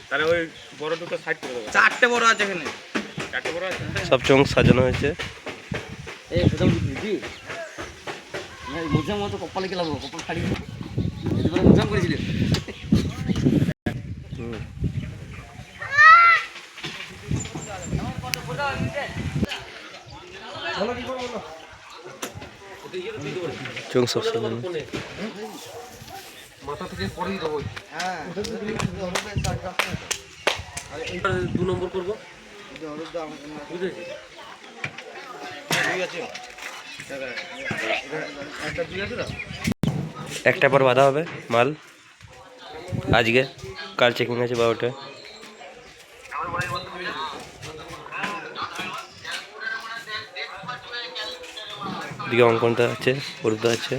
তাহলে ওই বড় দুটো সাইড করে দেবো। চারটে বড় আছে এখানে। চারটে বড় আছে। সব চোখ সাজানো হয়েছে। এই প্রথম দিদি মুজাম মতো কপালে গেলাম, কপাল ফাড়ি মুজাম করেছিল। চোখ সব সাজানো। মাথা থেকে পরেই দেবো। হ্যাঁ 2 নম্বর করবো। বুঝেছি। একটা পর বাঁধা হবে মাল আজকে, কাল চেকিং আছে 12টায়। দিকে অঙ্কনটা আছে, অরূপদা আছে।